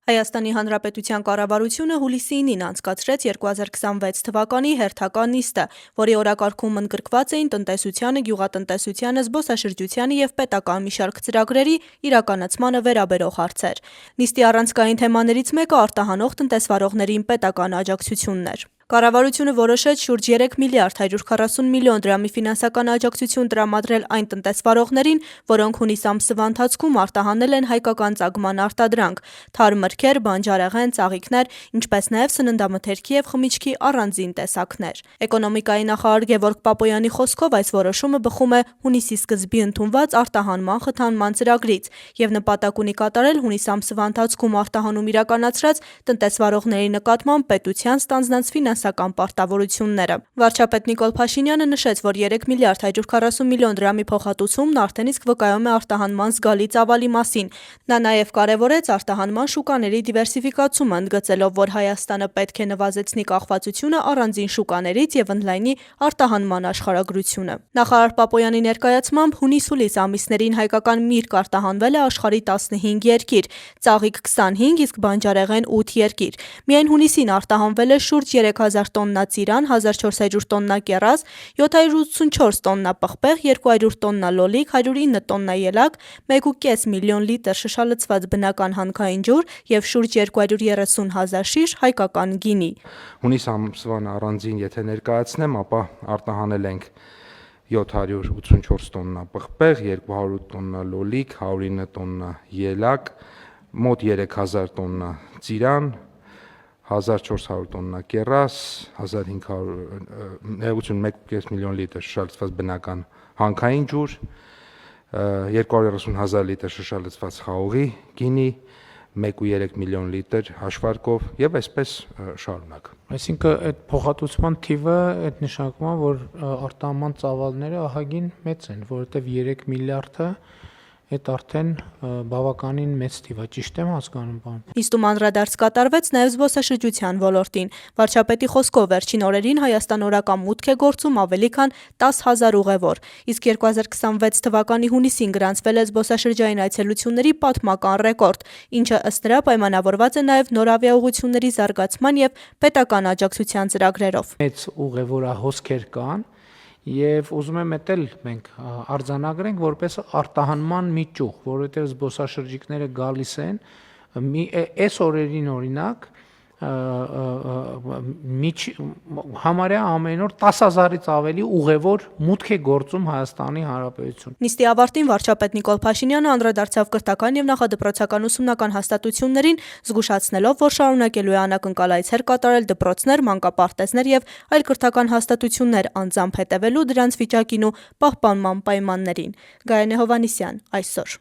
Հայաստանի Հանրապետության կառավարությունը հուլիսի 9-ին անցկացրեց 2026 թվականի հերթական նիստը, որի օրակարգում ընդգրկված էին տնտեսությանը, գյուղատնտեսությանը, զբոսաշրջությանը և պետական մի շարք ծրագրերի իրականացմանը վերաբերող հարցեր։ Նիստի առանցքային թեմաներից մեկը արտահանող տնտեսվարողներին պետական աջակցությունն էր։ Կառավարությունը որոշեց շուրջ 3 միլիարդ 140 միլիոն դրամի ֆինանսական աջակցություն տրամադրել այն տնտեսվարողներին, որոնք հունիս ամսվա ընթացքում արտահանել են հայկական ծագման արտադրանք՝ թարմ մրգեր, բանջարեղեն, ծաղիկներ, ինչպես նաև սննդամթերքի և խմիչքի առանձին տեսակներ։ Էկոնոմիկայի նախարար Գևորգ Պապոյանի խոսքով այս որոշումը բխում է հունիսի սկզբի ընդունված արտահանման խթանման ծրագրից և նպատակ ունի կատարել հունիս ամսվա ընթացքում արտահանում իրականացրած տնտեսվարողների նկատմամբ պետության ստանձնած ֆինանսական պարտավորությունները։ Վարչապետ Նիկոլ Փաշինյանը նշեց, որ 3 միլիարդ 140 միլիոն դրամի փոխհատուցումն արդեն իսկ վկայում է արտահանման զգալի ծավալի մասին։ Նա նաև կարևորեց արտահանման շուկաների դիվերսիֆիկացումը, ընդգծելով, որ Հայաստանը պետք է նվազեցնի կախվածությունը առանձին շուկաներից և ընդլայնի արտահանման աշխարհագրությունը։ Նախարար Պապոյանի ներկայացմամբ հունիս-հուլիս ամիսներին հայկական միրգ արտահանվել է աշխարհի 15 երկիր, ծաղիկ 25, իսկ բանջարեղեն 8 երկիր։ Միայն հունիսին արտահանվել է շուրջ 3000 տոննա ծիրան, 1400 տոննա կեռազ, 784 տոննա պղպեղ, 200 տոննա լոլիկ, 109 տոննա ելակ, 1,5 միլիոն լիտր շշալցված բնական հանքային ջուր և շուրջ 230 հազար շիշ հայկական գինի։ Հունիս ամսվան առանձին եթե ներկայացնեմ, ապա արտահանել ենք 784 տոննա պղպեղ, 200 տոննա լոլիկ, 109 տոննա ելակ, մոտ 3000 տոննա ծիրան, 1400 տոննա կեռաս, 1,5 միլիոն լիտր շշալցված բնական հանքային ջուր, 230 հազար լիտր շշալցված խաղողի գինի, 1,3 միլիոն լիտր հաշվարկով եւ այսպես շարունակ։ Այսինքն այդ փոխհատուցման թիվը այդ նշանակում է, որ արտահանման ծավալները ահագին մեծ են, որովհետեւ 3 միլիարդը այդ արդեն բավականին մեծ թիվ է, ճիշտ եմ հասկանում, պարոն։ Նիստում անդրադարձ կատարվեց նաև զբոսաշրջության ոլորտին։ Վարչապետի խոսքով վերջին օրերին Հայաստան օրական մուտք է գործում ավելի քան 10,000 ուղևոր, իսկ 2026 թվականի հունիսին գրանցվել է զբոսաշրջային այցելությունների պատմական ռեկորդ, ինչը ըստ դրա պայմանավորված է նաև նոր ավիաուղղությունների զարգացման և պետական աջակցության ծրագրերով։ Մեծ ուղևորահոսքեր կան Եվ ուզում եմ էդ էլ մենք արձանագրենք որպես արտահանման մի ճյուղ, որովհետև զբոսաշրջիկները գալիս են, այս օրերին օրինակ համարյա ամեն օր 10,000-ից ավելի ուղևոր մուտք է գործում Հայաստանի Հանրապետություն։ Նիստի ավարտին վարչապետ Նիկոլ Փաշինյանը անդրադարձավ կրթական և նախադպրոցական ուսումնական հաստատություններին, զգուշացնելով, որ շարունակելու է անակնկալ այցեր կատարել դպրոցներ, մանկապարտեզներ և այլ կրթական հաստատություններ, անձամբ հետևելու դրանց վիճակին ու պահպանման պայմաններին։ Գայանե Հովհաննիսյան, այսօր։